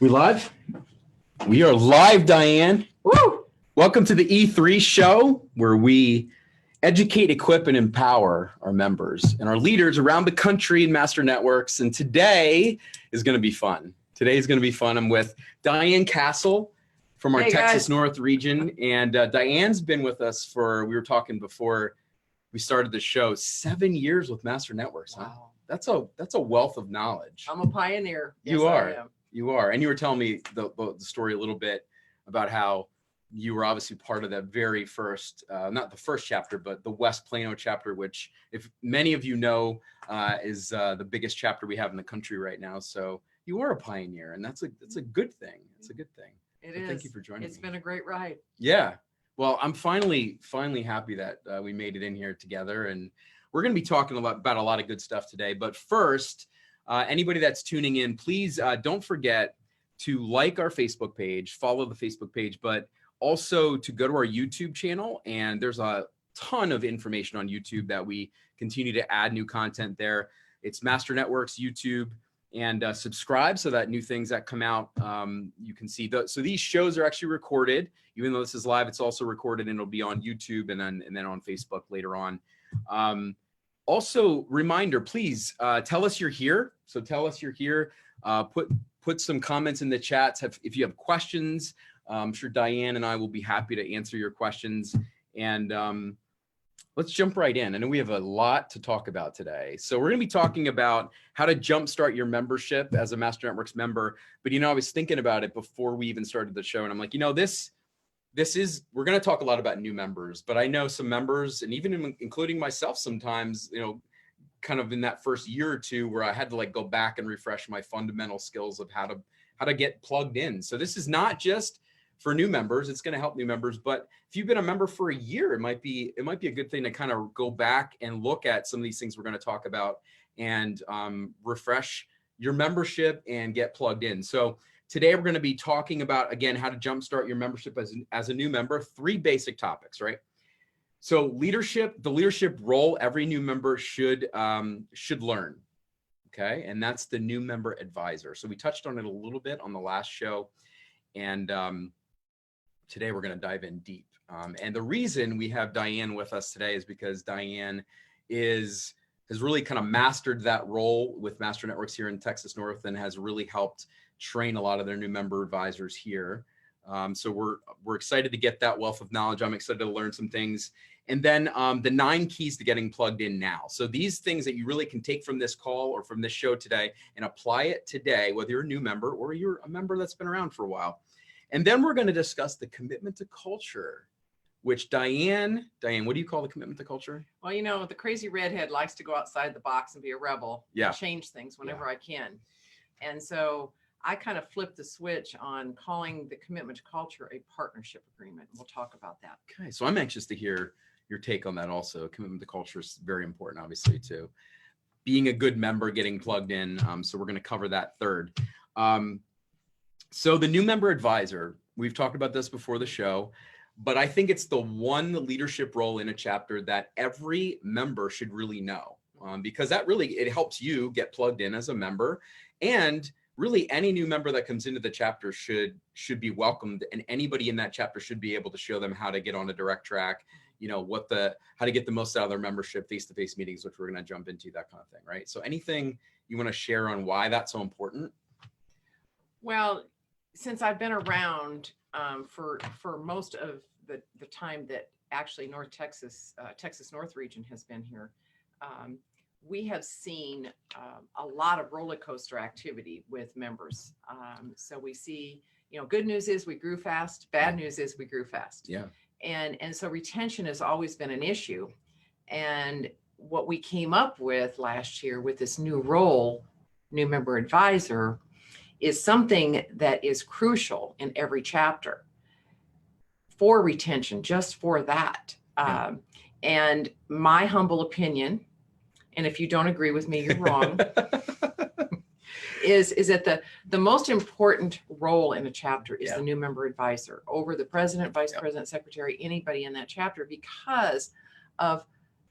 We live? We are live, Diane. Woo! Welcome to the E3 show, where we educate, equip, and empower our members and our leaders around the country in Master Networks. And today is going to be fun. I'm with Diane Cassel from our Texas North region. And Diane's been with us we were talking before we started the show, 7 years with Master Networks. Huh? Wow. That's a wealth of knowledge. I'm a pioneer. You are. You are. And you were telling me the story a little bit about how you were obviously part of that very first, not the first chapter, but the West Plano chapter, which, if many of you know, is the biggest chapter we have in the country right now. So you are a pioneer, and that's a good thing. It's a good thing. It is. Thank you for joining me. It's been a great ride. Yeah. Well, I'm finally happy that we made it in here together, and we're going to be talking about a lot of good stuff today. But first, anybody that's tuning in, please don't forget to like our Facebook page, follow the Facebook page, but also to go to our YouTube channel. And there's a ton of information on YouTube that we continue to add new content there. It's Master Networks YouTube, and subscribe so that new things that come out, you can see. So these shows are actually recorded. Even though this is live, it's also recorded, and it'll be on YouTube and then on Facebook later on. Also, reminder, please tell us you're here. So tell us you're here. Put some comments in the chats. If you have questions, I'm sure Diane and I will be happy to answer your questions. And let's jump right in. I know we have a lot to talk about today. So we're going to be talking about how to jumpstart your membership as a Master Networks member. But, I was thinking about it before we even started the show. And I'm like, we're going to talk a lot about new members, but I know some members, and even including myself sometimes, kind of in that first year or two where I had to go back and refresh my fundamental skills of how to get plugged in. So this is not just for new members. It's going to help new members, but if you've been a member for a year, it might be a good thing to kind of go back and look at some of these things we're going to talk about and refresh your membership and get plugged in. So today we're going to be talking about, again, how to jumpstart your membership as a new member. 3 basic topics, right? So the leadership role every new member should learn, okay? And that's the new member advisor. So we touched on it a little bit on the last show, and today we're going to dive in deep. And the reason we have Diane with us today is because Diane has really kind of mastered that role with Master Networks here in Texas North, and has really helped train a lot of their new member advisors here. So we're excited to get that wealth of knowledge. I'm excited to learn some things. And then the 9 keys to getting plugged in now. So these things that you really can take from this call or from this show today and apply it today, whether you're a new member or you're a member that's been around for a while. And then we're going to discuss the commitment to culture, which Diane, what do you call the commitment to culture? Well, the crazy redhead likes to go outside the box and be a rebel and change things whenever I can. And so I kind of flipped the switch on calling the commitment to culture a partnership agreement. We'll talk about that. Okay, so I'm anxious to hear your take on that also. Commitment to culture is very important, obviously, too. Being a good member, getting plugged in. So we're going to cover that third. So the new member advisor, we've talked about this before the show, but I think it's the one leadership role in a chapter that every member should really know, because it helps you get plugged in as a member. And really, any new member that comes into the chapter should be welcomed, and anybody in that chapter should be able to show them how to get on a direct track, how to get the most out of their membership, face-to-face meetings, which we're going to jump into, that kind of thing, right? So anything you want to share on why that's so important? Well, since I've been around for most of the time that actually North Texas North region has been here, we have seen a lot of roller coaster activity with members. So we see, good news is we grew fast. Bad news is we grew fast. Yeah. And so retention has always been an issue. And what we came up with last year with this new role, new member advisor, is something that is crucial in every chapter for retention, just for that. Yeah. And my humble opinion, and if you don't agree with me, you're wrong, is that the most important role in a chapter is the new member advisor over the president, vice president, secretary, anybody in that chapter, because of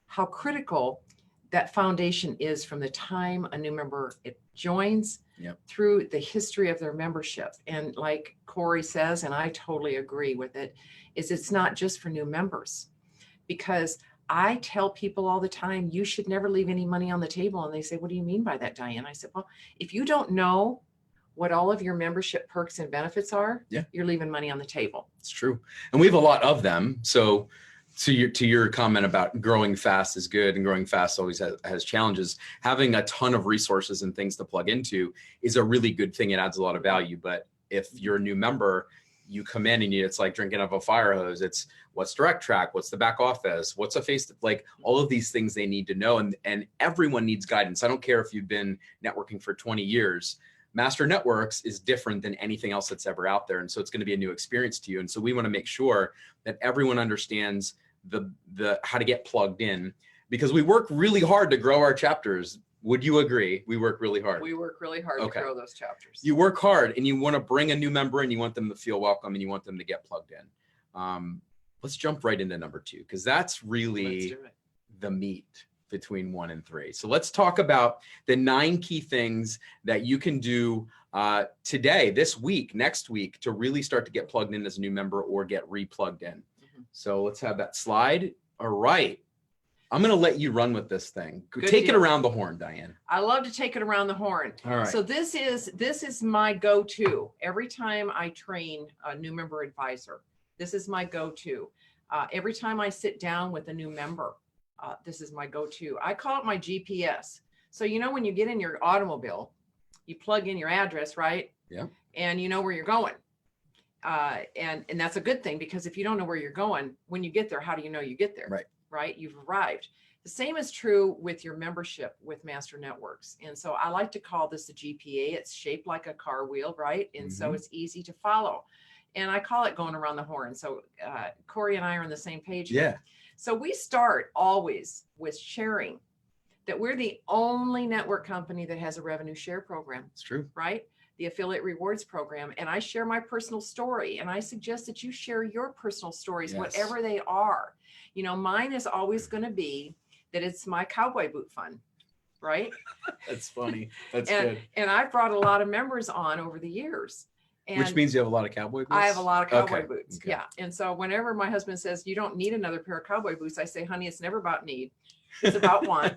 how critical that foundation is from the time a new member joins Yep. through the history of their membership. And like Corey says, and I totally agree with it, is it's not just for new members. Because I tell people all the time, you should never leave any money on the table. And they say, what do you mean by that, Diane? I said, well, if you don't know what all of your membership perks and benefits are, yeah, you're leaving money on the table. It's true. And we have a lot of them. So to your comment about growing fast is good and growing fast always has challenges. Having a ton of resources and things to plug into is a really good thing. It adds a lot of value. But if you're a new member, you come in and it's like drinking out of a fire hose. It's what's direct track, what's the back office, what's a face, like all of these things they need to know. And everyone needs guidance. I don't care if you've been networking for 20 years. Master Networks is different than anything else that's ever out there. And so it's going to be a new experience to you. And so we want to make sure that everyone understands the how to get plugged in, because we work really hard to grow our chapters. Would you agree? We work really hard. We work really hard to grow those chapters. You work hard and you want to bring a new member and you want them to feel welcome and you want them to get plugged in. Let's jump right into number 2, because that's really the meat between 1 and 3. So let's talk about the 9 key things that you can do today, this week, next week, to really start to get plugged in as a new member or get replugged in. So let's have that slide. All right. I'm going to let you run with this thing. Take it around the horn, Diane. I love to take it around the horn. All right. So this is my go-to. Every time I train a new member advisor, this is my go-to. Every time I sit down with a new member, this is my go-to. I call it my GPS. So, when you get in your automobile, you plug in your address, right? Yeah. And you know where you're going. And that's a good thing, because if you don't know where you're going, when you get there, how do you know you get there? Right? You've arrived. The same is true with your membership with Master Networks. And so I like to call this a GPA. It's shaped like a car wheel, right? And so it's easy to follow. And I call it going around the horn. So Corey and I are on the same page here. Yeah. So we start always with sharing that we're the only network company that has a revenue share program. It's true. Right? The affiliate rewards program. And I share my personal story, and I suggest that you share your personal stories, whatever they are. Mine is always going to be that it's my cowboy boot fund, right? That's funny. That's and, good. And I've brought a lot of members on over the years. And which means you have a lot of cowboy boots? I have a lot of cowboy boots. Okay. Yeah. And so whenever my husband says, you don't need another pair of cowboy boots, I say, honey, it's never about need. It's about want.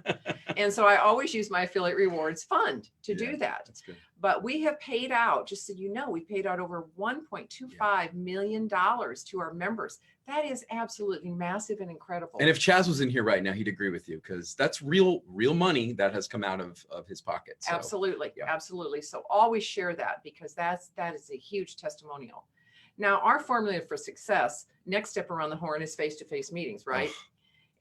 And so I always use my affiliate rewards fund to do that. That's good. But we have paid out, just so you know, we paid out over $1.25 million to our members. That is absolutely massive and incredible. And if Chaz was in here right now, he'd agree with you, because that's real money that has come out of his pocket. So, absolutely. Absolutely. So always share that, because that is a huge testimonial. Now, our formula for success, next step around the horn, is face-to-face meetings, right?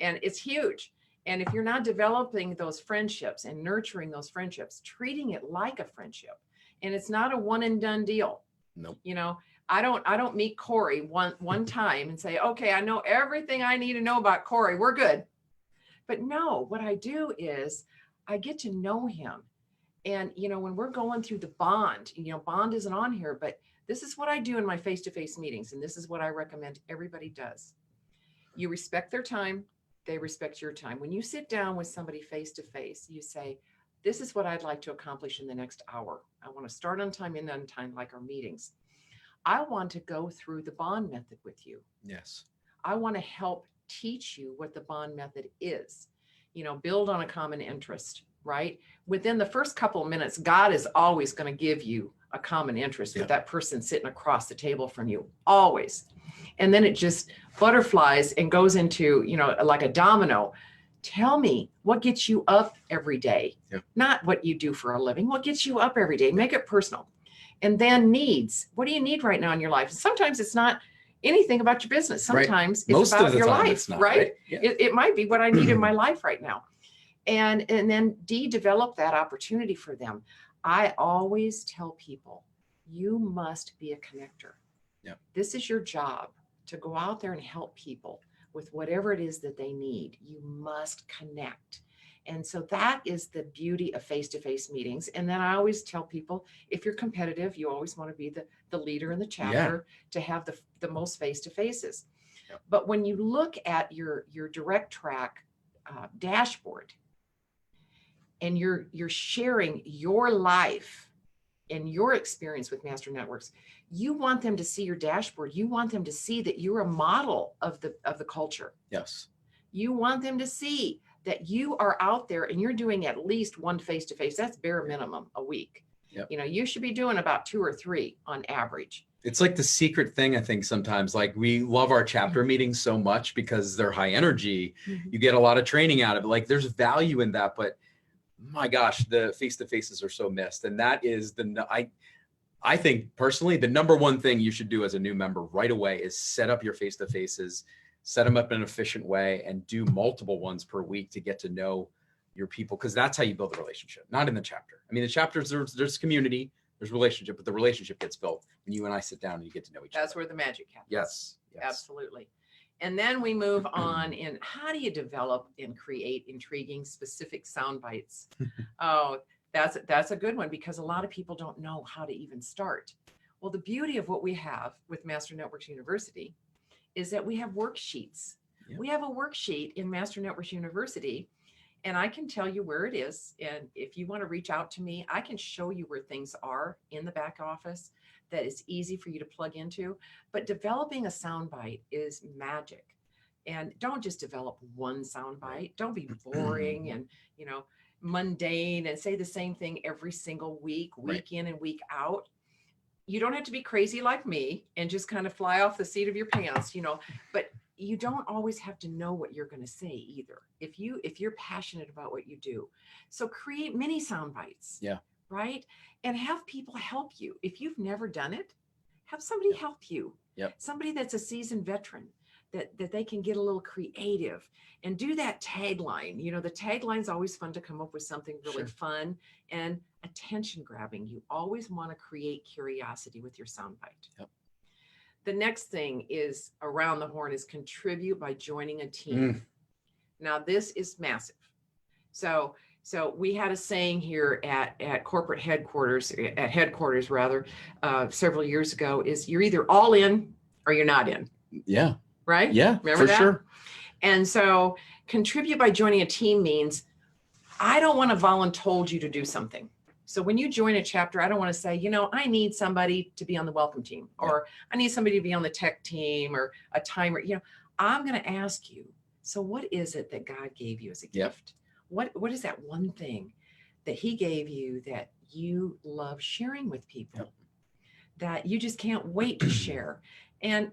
And it's huge. And if you're not developing those friendships and nurturing those friendships, treating it like a friendship, and it's not a one and done deal. Nope. I don't meet Corey one time and say, okay, I know everything I need to know about Corey. We're good. But no, what I do is I get to know him. And, when we're going through the bond, bond isn't on here, but this is what I do in my face-to-face meetings. And this is what I recommend everybody does. You respect their time. They respect your time. When you sit down with somebody face-to-face, you say, this is what I'd like to accomplish in the next hour. I want to start on time, end on time, like our meetings. I want to go through the bond method with you. Yes. I want to help teach you what the bond method is, build on a common interest, right? Within the first couple of minutes, God is always going to give you a common interest with that person sitting across the table from you, always. And then it just butterflies and goes into, like a domino. Tell me what gets you up every day, not what you do for a living, what gets you up every day, make it personal. And then needs, what do you need right now in your life? Sometimes it's not anything about your business. Sometimes it's about your life, right? Yeah. It might be what I need in my life right now. And then develop that opportunity for them. I always tell people, you must be a connector. Yep. This is your job, to go out there and help people with whatever it is that they need. You must connect. And so that is the beauty of face-to-face meetings. And then I always tell people, if you're competitive, you always want to be the leader in the chapter to have the most face-to-faces. Yep. But when you look at your direct track dashboard, and you're sharing your life and your experience with Master Networks, you want them to see your dashboard. You want them to see that you're a model of the culture. Yes. You want them to see that you are out there and you're doing at least one face-to-face. That's bare minimum a week. Yep. You know, you should be doing about 2 or 3 on average. It's like the secret thing, I think sometimes, like we love our chapter meetings so much because they're high energy. You get a lot of training out of it. Like there's value in that, but my gosh, the face-to-faces are so missed. And that is I think personally, the number one thing you should do as a new member right away is set up your face-to-faces, set them up in an efficient way, and do multiple ones per week to get to know your people. Cause that's how you build a relationship, not in the chapter. I mean, the chapters, there's community, there's relationship, but the relationship gets built when you and I sit down and you get to know each other. That's where the magic happens. Yes. Absolutely. And then we move on in how do you develop and create intriguing, specific sound bites? Oh, that's a good one because a lot of people don't know how to even start. Well, the beauty of what we have with Master Networks University is that we have worksheets. Yeah. We have a worksheet in Master Networks University, and I can tell you where it is. And if you want to reach out to me, I can show you where things are in the back office that is easy for you to plug into. But developing a soundbite is magic. And don't just develop one soundbite. Don't be boring and, you know, mundane and say the same thing every single week, week in and week out. You don't have to be crazy like me and just kind of fly off the seat of your pants, you know, but you don't always have to know what you're going to say either. If you're passionate about what you do. So create mini sound bites. Yeah. Right. And have people help you. If you've never done it, have somebody help you. Yep. Somebody that's a seasoned veteran that they can get a little creative and do that tagline. You know, the tagline's always fun to come up with something really fun and attention grabbing. You always want to create curiosity with your soundbite. Yep. The next thing is around the horn is contribute by joining a team. Now this is massive. So we had a saying here at corporate headquarters, several years ago is you're either all in or you're not in. Yeah. Right? Yeah, remember that? Sure. And so contribute by joining a team means I don't want to voluntold you to do something. So when you join a chapter, I don't want to say, you know, I need somebody to be on the welcome team, or I need somebody to be on the tech team, or a timer. You know, I'm going to ask you, so what is it that God gave you as a gift? What is that one thing that he gave you that you love sharing with people, that you just can't wait to share? And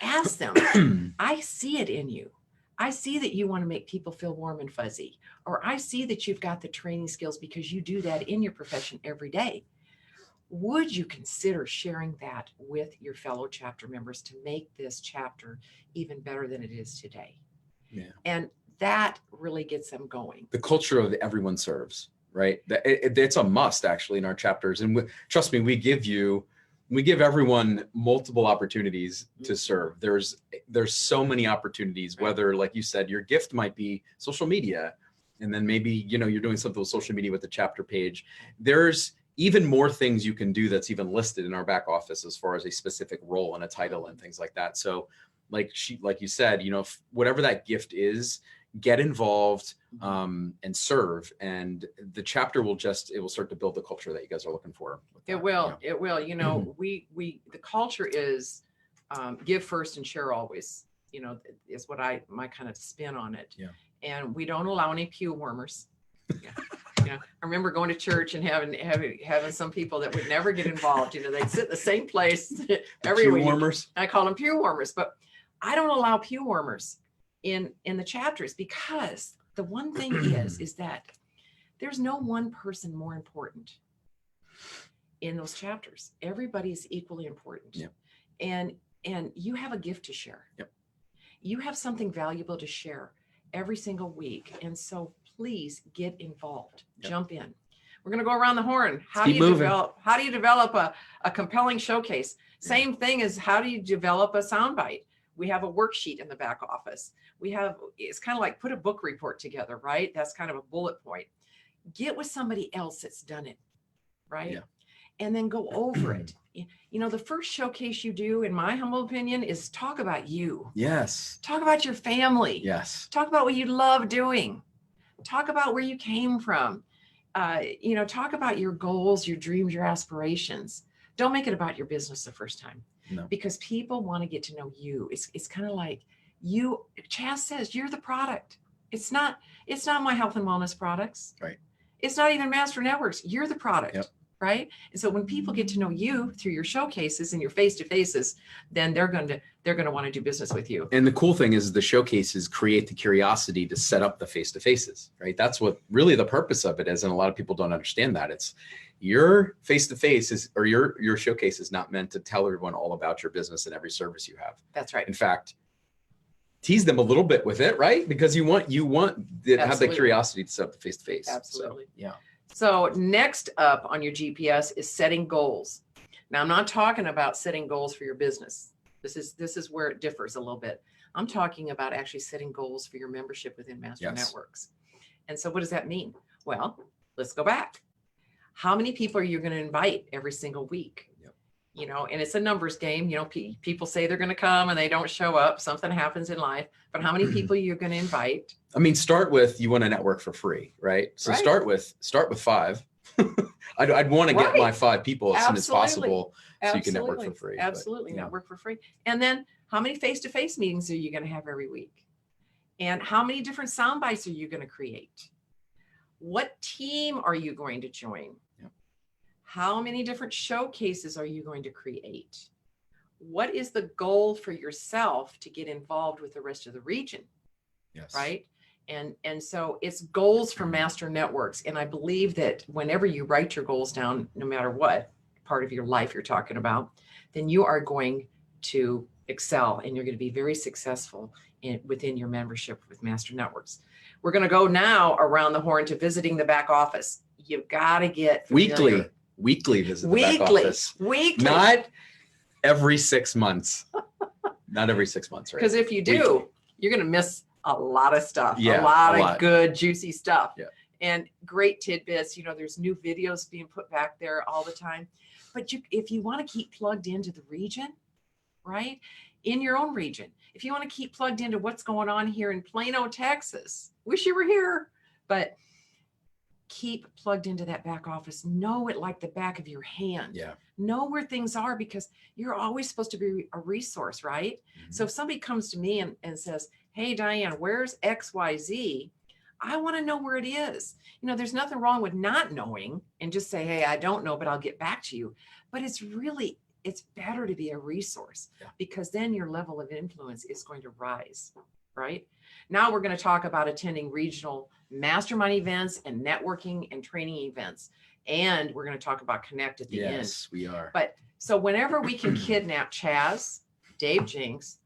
ask them, I see it in you. I see that you want to make people feel warm and fuzzy, or I see that you've got the training skills because you do that in your profession every day. Would you consider sharing that with your fellow chapter members to make this chapter even better than it is today? Yeah. And that really gets them going. The culture of everyone serves, right? It's a must actually in our chapters. And trust me, we give everyone multiple opportunities to serve. There's so many opportunities, whether, like you said, your gift might be social media, and then maybe, you know, you're doing something with social media with the chapter page. There's even more things you can do that's even listed in our back office as far as a specific role and a title and things like that. So like you said, you know, whatever that gift is, get involved and serve, and the chapter will start to build the culture that you guys are looking for. It will. You know, the culture is give first and share always, you know, is what my kind of spin on it. Yeah. And we don't allow any pew warmers. Yeah. I remember going to church and having some people that would never get involved. You know, they'd sit in the same place every week. Pew warmers. I call them pew warmers, but I don't allow pew warmers in the chapters, because the one thing is that there's no one person more important in those chapters. Everybody is equally important. Yep. And you have a gift to share. Yep. You have something valuable to share every single week. And so please get involved. Yep. Jump in. We're going to go around the horn. How do you develop a compelling showcase? Same thing as how do you develop a soundbite? We have a worksheet in the back office. It's kind of like put a book report together, right? That's kind of a bullet point. Get with somebody else that's done it, right? Yeah. And then go over it. You know, the first showcase you do, in my humble opinion, is talk about you. Yes. Talk about your family. Yes. Talk about what you love doing. Talk about where you came from. talk about your goals, your dreams, your aspirations. Don't make it about your business the first time. No. Because people want to get to know you. It's kind of like Chaz says, you're the product. It's not my health and wellness products. Right. It's not even Master Networks. You're the product. Yep. Right. And so when people get to know you through your showcases and your face-to-faces, then they're going to want to do business with you. And the cool thing is the showcases create the curiosity to set up the face-to-faces, right? That's what really the purpose of it is. And a lot of people don't understand that. It's your face-to-face or your showcase is not meant to tell everyone all about your business and every service you have. That's right. In fact, tease them a little bit with it, right? Because you want to have the curiosity to set up the face-to-face. Absolutely. So, yeah. So next up on your GPS is setting goals. Now, I'm not talking about setting goals for your business. This is where it differs a little bit. I'm talking about actually setting goals for your membership within Master Networks. And so what does that mean? Well, let's go back. How many people are you going to invite every single week? And it's a numbers game. People say they're going to come and they don't show up. Something happens in life. But how many people you're going to invite? I mean, start with, you want to network for free, right? So start with 5. I'd want to get my 5 people as soon as possible so you can network for free. Absolutely. Network for free. And then how many face-to-face meetings are you going to have every week? And how many different sound bites are you going to create? What team are you going to join? How many different showcases are you going to create? What is the goal for yourself to get involved with the rest of the region? Yes. Right. And so it's goals for Master Networks. And I believe that whenever you write your goals down, no matter what part of your life you're talking about, then you are going to excel and you're going to be very successful within your membership with Master Networks. We're going to go now around the horn to visiting the back office. You've got to get familiar. Weekly visit the back office. Weekly. Not every 6 months. Not every 6 months, right? Because if you do, you're going to miss a lot of stuff. Yeah, a lot of good, juicy stuff. Yeah. And great tidbits. There's new videos being put back there all the time. But if you want to keep plugged into the region, right? In your own region, if you want to keep plugged into what's going on here in Plano, Texas, wish you were here, but keep plugged into that back office. Know it like the back of your hand. Yeah. Know where things are because you're always supposed to be a resource, right? Mm-hmm. So if somebody comes to me and says, hey, Diane, where's XYZ? I want to know where it is. There's nothing wrong with not knowing and just say, hey, I don't know, but I'll get back to you. But it's better to be a resource because then your level of influence is going to rise, right? Now we're going to talk about attending regional mastermind events and networking and training events. And we're going to talk about Connect at the end. Yes, we are. But so whenever we can kidnap Chaz, Dave Jinks,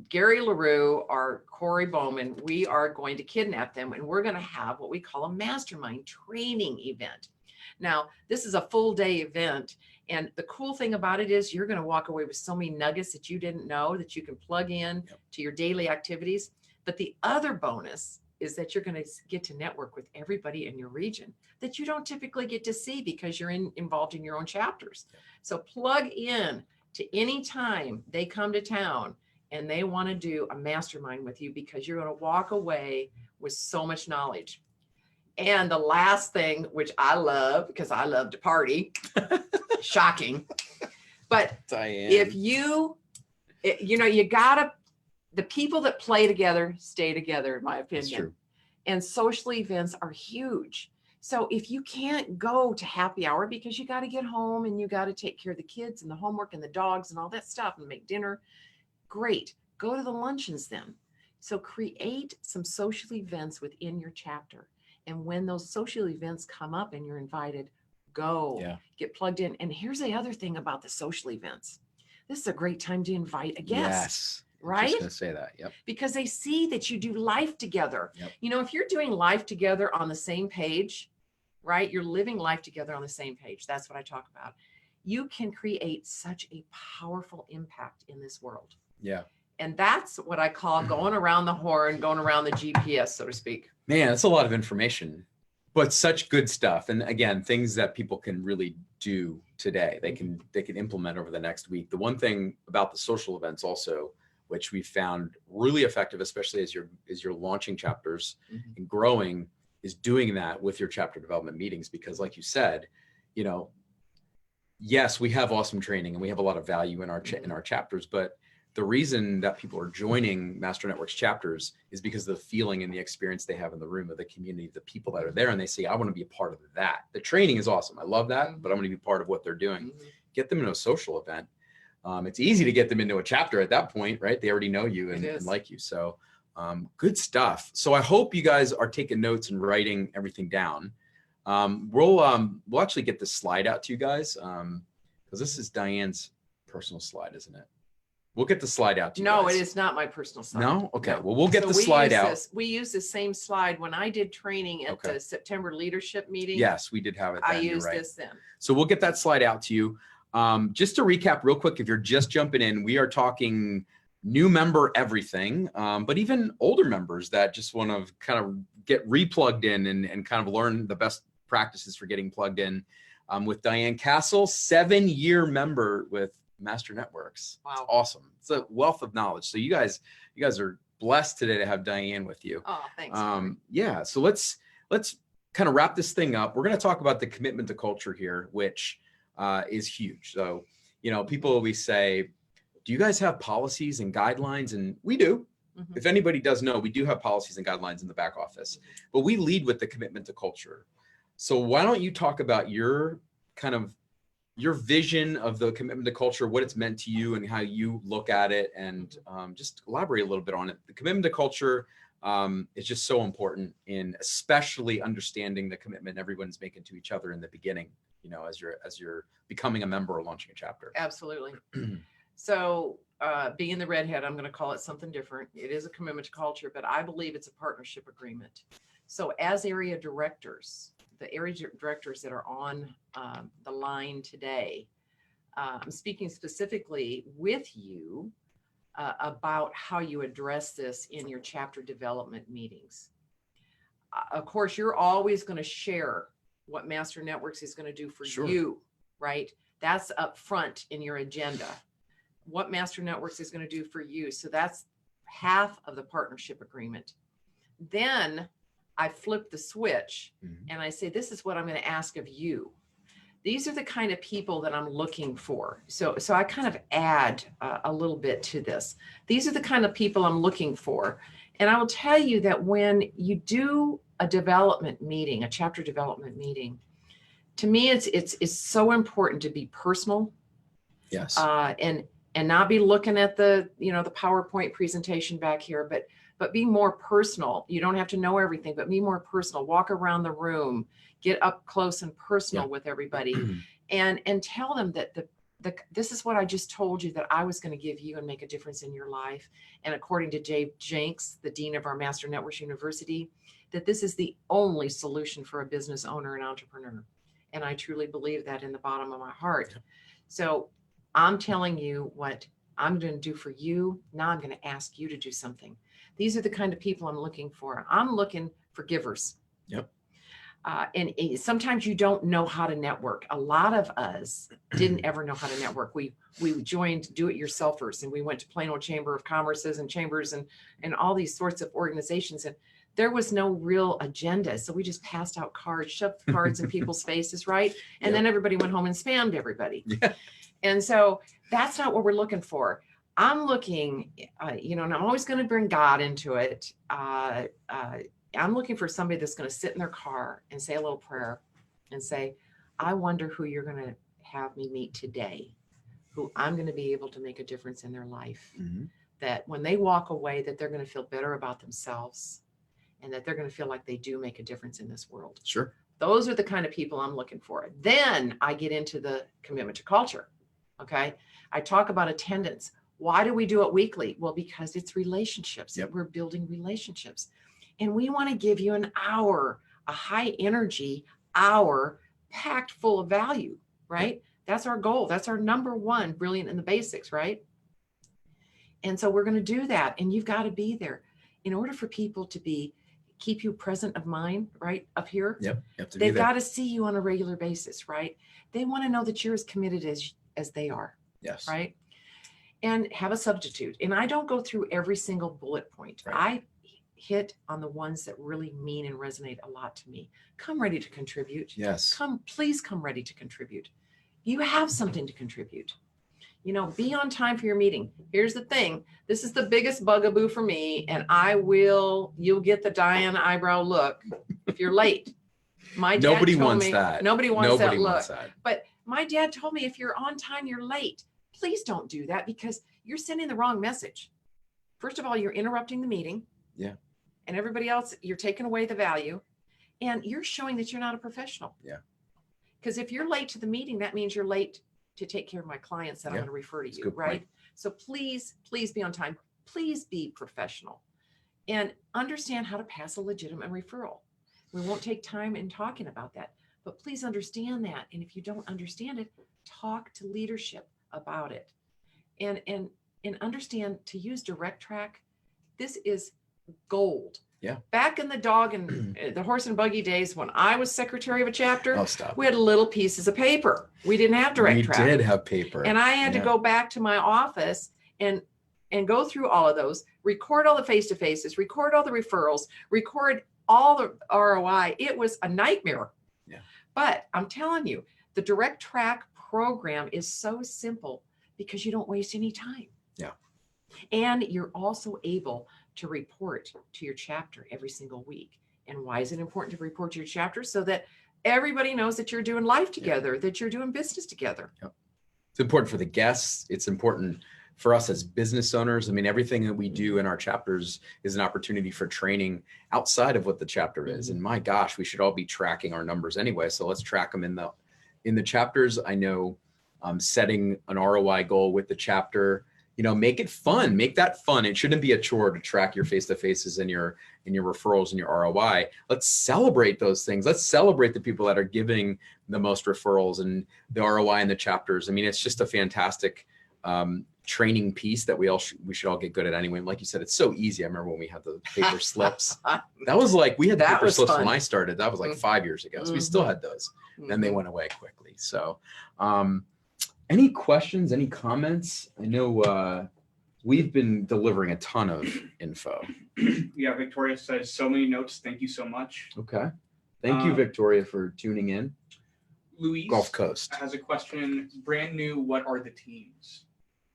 Gary LaRue, or Corey Bowman, we are going to kidnap them and we're going to have what we call a mastermind training event. Now, this is a full day event. And the cool thing about it is you're going to walk away with so many nuggets that you didn't know that you can plug in to your daily activities. But the other bonus is that you're going to get to network with everybody in your region that you don't typically get to see because you're involved in your own chapters. So plug in to any time they come to town and they want to do a mastermind with you because you're going to walk away with so much knowledge. And the last thing, which I love because I love to party, shocking. But Diane. If you gotta, the people that play together stay together, in my opinion. That's true. And social events are huge. So if you can't go to happy hour because you got to get home and you got to take care of the kids and the homework and the dogs and all that stuff and make dinner, great. Go to the luncheons then. So create some social events within your chapter. And when those social events come up and you're invited, go get plugged in. And here's the other thing about the social events. This is a great time to invite a guest. Yes. Right? I was just going to say that. Yep. Because they see that you do life together. Yep. If you're doing life together on the same page, right? You're living life together on the same page. That's what I talk about. You can create such a powerful impact in this world. Yeah. And that's what I call going around the horn, going around the GPS, so to speak. Man, that's a lot of information, but such good stuff. And again, things that people can really do today. They can implement over the next week. The one thing about the social events also, which we found really effective, especially as you're launching chapters and growing, doing that with your chapter development meetings, because like you said, you know, yes, we have awesome training and we have a lot of value in our chapters, but the reason that people are joining Master Networks chapters is because of the feeling and the experience they have in the room, of the community, the people that are there, and they say, I want to be a part of that. The training is awesome. I love that, but I'm going to be part of what they're doing. Get them into a social event. It's easy to get them into a chapter at that point, right? They already know you and like you. So good stuff. So I hope you guys are taking notes and writing everything down. We'll actually get this slide out to you guys, because this is Diane's personal slide, isn't it? We'll get the slide out to you guys. No, it is not my personal slide. No? Okay. No. Well, we'll get the slide out. We use the same slide when I did training at the September leadership meeting. Yes, we did have it then. I used this then. So we'll get that slide out to you. Just to recap real quick, if you're just jumping in, we are talking new member everything, but even older members that just want to kind of get replugged in and kind of learn the best practices for getting plugged in, with Diane Cassel, 7-year member with Master Networks. Wow. It's awesome. It's a wealth of knowledge. So you guys are blessed today to have Diane with you. Oh, thanks. Yeah. So let's kind of wrap this thing up. We're going to talk about the commitment to culture here, which is huge. So, you know, people always say, do you guys have policies and guidelines? And we do. If anybody does know, we do have policies and guidelines in the back office, but we lead with the commitment to culture. So why don't you talk about your vision of the commitment to culture, what it's meant to you and how you look at it, and just elaborate a little bit on it. The commitment to culture is just so important in especially understanding the commitment everyone's making to each other in the beginning, you know, as you're becoming a member or launching a chapter. Absolutely. So being the redhead, I'm going to call it something different. It is a commitment to culture, but I believe it's a partnership agreement. So as area directors, the area directors that are on the line today, I'm speaking specifically with you about how you address this in your chapter development meetings. Of course, you're always going to share what Master Networks is going to do for you, right? That's up front in your agenda, what Master Networks is going to do for you. So that's half of the partnership agreement. Then I flip the switch and I say, this is what I'm going to ask of you. These are the kind of people that I'm looking for. So I kind of add a little bit to this. These are the kind of people I'm looking for. And I will tell you that when you do a development meeting, a chapter development meeting, to me, it's so important to be personal. Yes. And not be looking at the PowerPoint presentation back here, but be more personal. You don't have to know everything, but be more personal. Walk around the room, get up close and personal with everybody, and tell them that this is what I just told you that I was going to give you and make a difference in your life. And according to Dave Jenks, the dean of our Master Networks University, that this is the only solution for a business owner and entrepreneur. And I truly believe that in the bottom of my heart. So I'm telling you what I'm going to do for you. Now I'm going to ask you to do something. These are the kind of people I'm looking for. I'm looking for givers. Yep. And sometimes you don't know how to network. A lot of us didn't ever know how to network. We joined do-it-yourselfers, and we went to Plano Chamber of Commerce's and chambers and all these sorts of organizations. And there was no real agenda. So we just passed out cards, shoved cards in people's faces, right? And then everybody went home and spammed everybody. Yeah. And so that's not what we're looking for. I'm looking, and I'm always going to bring God into it. I'm looking for somebody that's going to sit in their car and say a little prayer and say, I wonder who you're going to have me meet today, who I'm going to be able to make a difference in their life. That when they walk away, that they're going to feel better about themselves and that they're going to feel like they do make a difference in this world. Sure. Those are the kind of people I'm looking for. Then I get into the commitment to culture. Okay. I talk about attendance. Why do we do it weekly? Well, because it's relationships. We're building relationships. And we want to give you an hour, a high energy hour packed full of value, right? That's our goal. That's our number one, brilliant in the basics, right? And so we're going to do that. And you've got to be there in order for people to keep you present of mind, right? Up here. Yep. They've got to see you on a regular basis, right? They want to know that you're as committed as they are. Yes. Right. And have a substitute. And I don't go through every single bullet point. Right. hit on the ones that really mean and resonate a lot to me. Come ready to contribute. Yes. Please come ready to contribute. You have something to contribute. You know, be on time for your meeting. Here's the thing. This is the biggest bugaboo for me. And you'll get the Diane eyebrow look if you're late. My dad Nobody told wants me, that. Nobody wants that look. That. But my dad told me if you're on time, you're late. Please don't do that because you're sending the wrong message. First of all, you're interrupting the meeting. Yeah. And everybody else, you're taking away the value. And you're showing that you're not a professional. Yeah. Because if you're late to the meeting, that means you're late to take care of my clients that I'm going to refer to you, right? Point. So please be on time. Please be professional and understand how to pass a legitimate referral. We won't take time in talking about that, but please understand that. And if you don't understand it, talk to leadership about it and understand to use direct track. This is gold. Yeah. Back in the dog and the horse and buggy days, when I was secretary of a chapter, we had little pieces of paper. We didn't have direct track. We did have paper. And I had to go back to my office and go through all of those, record all the face-to-faces, record all the referrals, record all the ROI. It was a nightmare. Yeah. But I'm telling you, the direct track program is so simple because you don't waste any time. Yeah. And you're also able to report to your chapter every single week. And why is it important to report to your chapter? So that everybody knows that you're doing life together, that you're doing business together. Yep. It's important for the guests. It's important for us as business owners. I mean, everything that we do in our chapters is an opportunity for training outside of what the chapter is. And my gosh, we should all be tracking our numbers anyway. So let's track them in the chapters. I know setting an ROI goal with the chapter, make it fun, make that fun. It shouldn't be a chore to track your face-to-faces and your referrals and your ROI. Let's celebrate those things. Let's celebrate the people that are giving the most referrals and the ROI in the chapters. I mean, it's just a fantastic training piece that we should all get good at anyway. And like you said, it's so easy. I remember when we had the paper slips. That was like, we had the paper slips fun. When I started. That was like 5 years ago. So we still had those. Then they went away quickly. So any questions, any comments? I know we've been delivering a ton of info. Yeah, Victoria says so many notes. Thank you so much. Okay. Thank you, Victoria, for tuning in. Louise Gulf Coast has a question. Brand new, what are the teams?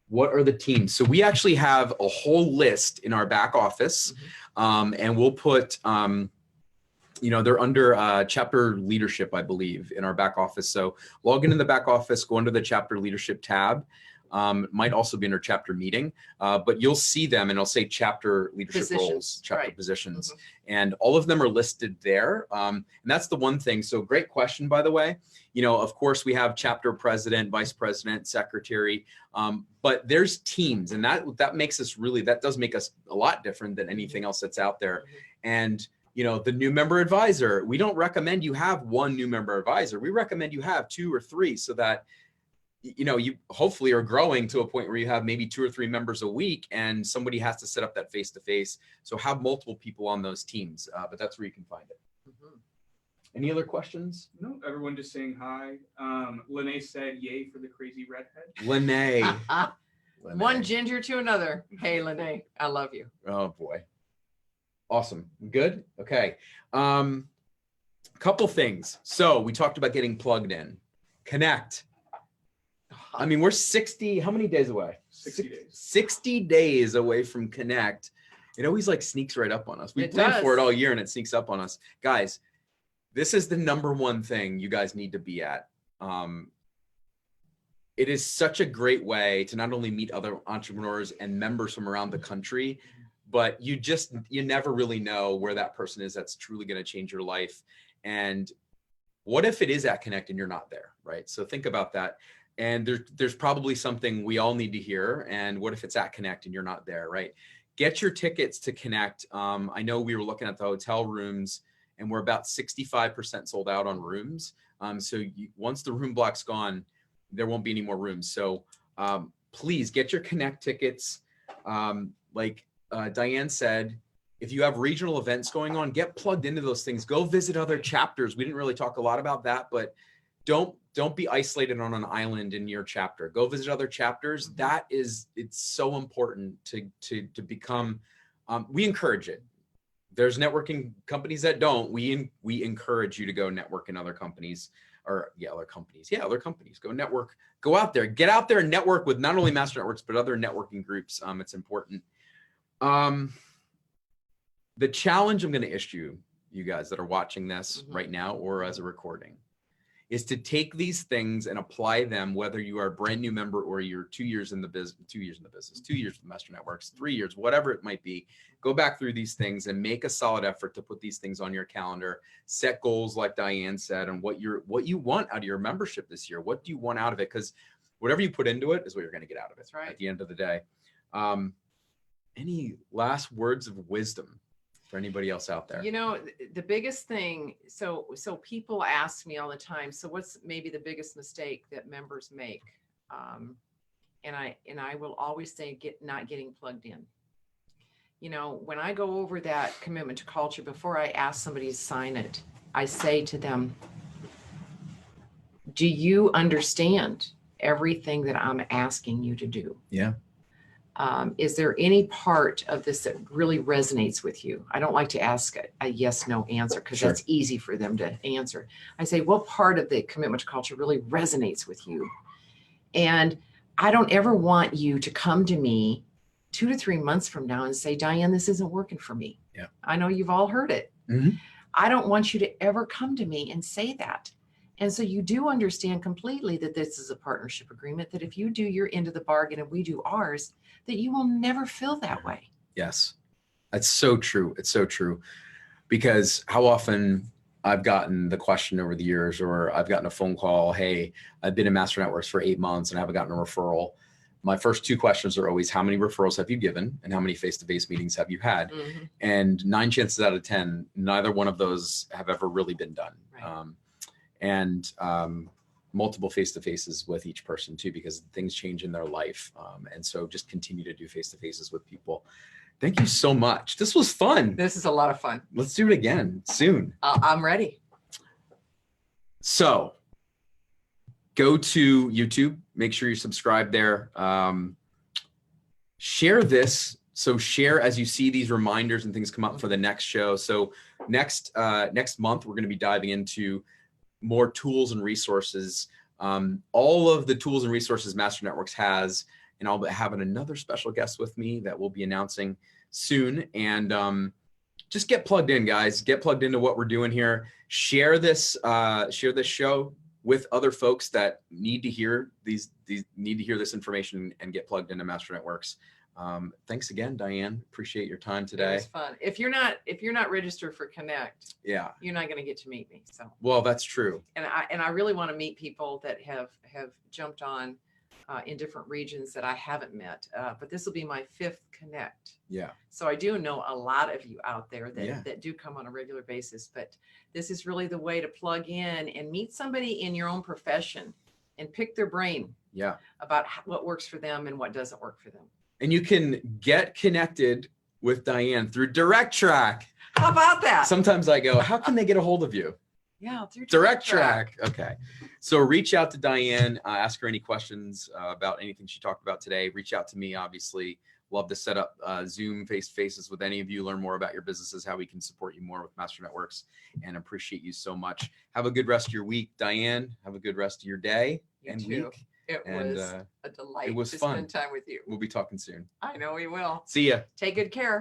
What are the teams? So we actually have a whole list in our back office, and we'll put, they're under chapter leadership, I believe, in our back office. So log into the back office, go under the chapter leadership tab. Might also be under chapter meeting, but you'll see them and it'll say chapter leadership roles, chapter positions, and all of them are listed there. And that's the one thing. So great question, by the way. Of course we have chapter president, vice president, secretary, but there's teams, and that does make us a lot different than anything else that's out there. And the new member advisor, we don't recommend you have one new member advisor. We recommend you have 2 or 3 so that you hopefully are growing to a point where you have maybe 2 or 3 members a week and somebody has to set up that face-to-face. So have multiple people on those teams, but that's where you can find it. Any other questions? No, everyone just saying hi. Lene said, yay for the crazy redhead. Lene. One ginger to another. Hey, Lene, I love you. Oh boy. Awesome. Good. Okay. Couple things. So we talked about getting plugged in. Connect. I mean, we're 60, how many days away? 60 days. 60 days away from Connect. It always sneaks right up on us. We plan for it all year and it sneaks up on us. Guys, this is the #1 thing you guys need to be at. It is such a great way to not only meet other entrepreneurs and members from around the country, but you never really know where that person is that's truly going to change your life. And what if it is at Connect and you're not there, right? So think about that. And there's probably something we all need to hear. And what if it's at Connect and you're not there, right? Get your tickets to Connect. I know we were looking at the hotel rooms and we're about 65% sold out on rooms. So once the room block's gone, there won't be any more rooms. So please get your Connect tickets. Like Diane said, if you have regional events going on, get plugged into those things. Go visit other chapters. We didn't really talk a lot about that, but don't be isolated on an island in your chapter. Go visit other chapters. It's so important to become, we encourage it. There's networking companies that don't. We encourage you to go network in other companies, or other companies. Yeah, other companies. Go network. Go out there. Get out there and network with not only Master Networks but other networking groups. It's important. The challenge I'm going to issue you guys that are watching this right now or as a recording is to take these things and apply them, whether you are a brand new member or you're 2 years in the business, 2 years with Master Networks, 3 years, whatever it might be. Go back through these things and make a solid effort to put these things on your calendar. Set goals, like Diane said, and what you want out of your membership this year. What do you want out of it? Because whatever you put into it is what you're going to get out of it. That's right. At the end of the day. Any last words of wisdom for anybody else out there? The biggest thing, so people ask me all the time, so what's maybe the biggest mistake that members make? And I will always say, not getting plugged in. When I go over that commitment to culture, before I ask somebody to sign it, I say to them, do you understand everything that I'm asking you to do? Yeah. Is there any part of this that really resonates with you? I don't like to ask a yes, no answer because that's easy for them to answer. I say, what part of the commitment to culture really resonates with you? And I don't ever want you to come to me 2 to 3 months from now and say, Diane, this isn't working for me. Yeah. I know you've all heard it. I don't want you to ever come to me and say that. And so you do understand completely that this is a partnership agreement, that if you do your end of the bargain and we do ours, that you will never feel that way. Yes, that's so true. It's so true. Because how often I've gotten the question over the years, or I've gotten a phone call, hey, I've been in Master Networks for 8 months and I haven't gotten a referral. My first 2 questions are always, how many referrals have you given and how many face-to-face meetings have you had? And 9 chances out of 10, neither one of those have ever really been done. Right. Multiple face-to-faces with each person too, because things change in their life. And so just continue to do face-to-faces with people. Thank you so much. This was fun. This is a lot of fun. Let's do it again soon. I'm ready. So go to YouTube, make sure you subscribe there. Share this. So share as you see these reminders and things come up for the next show. So next month, we're going to be diving into more tools and resources, all of the tools and resources Master Networks has, and I'll be having another special guest with me that we'll be announcing soon. And just get plugged in, guys. Get plugged into what we're doing here. Share this show with other folks that need to hear need to hear this information and get plugged into Master Networks. Thanks again, Diane. Appreciate your time today. It was fun. If you're not registered for Connect, you're not going to get to meet me. So well, that's true. And I really want to meet people that have jumped on in different regions that I haven't met. But this will be my 5th Connect. Yeah. So I do know a lot of you out there that do come on a regular basis. But this is really the way to plug in and meet somebody in your own profession and pick their brain. Yeah. About what works for them and what doesn't work for them. And you can get connected with Diane through Direct Track. How about that? Sometimes I go, how can they get a hold of you? Yeah, through Direct Track. Okay. So reach out to Diane, ask her any questions about anything she talked about today. Reach out to me, obviously. Love to set up Zoom face-to-faces with any of you, learn more about your businesses, how we can support you more with Master Networks, and appreciate you so much. Have a good rest of your week, Diane. Have a good rest of your day and week. It was a delight to spend time with you. We'll be talking soon. I know we will. See ya. Take good care.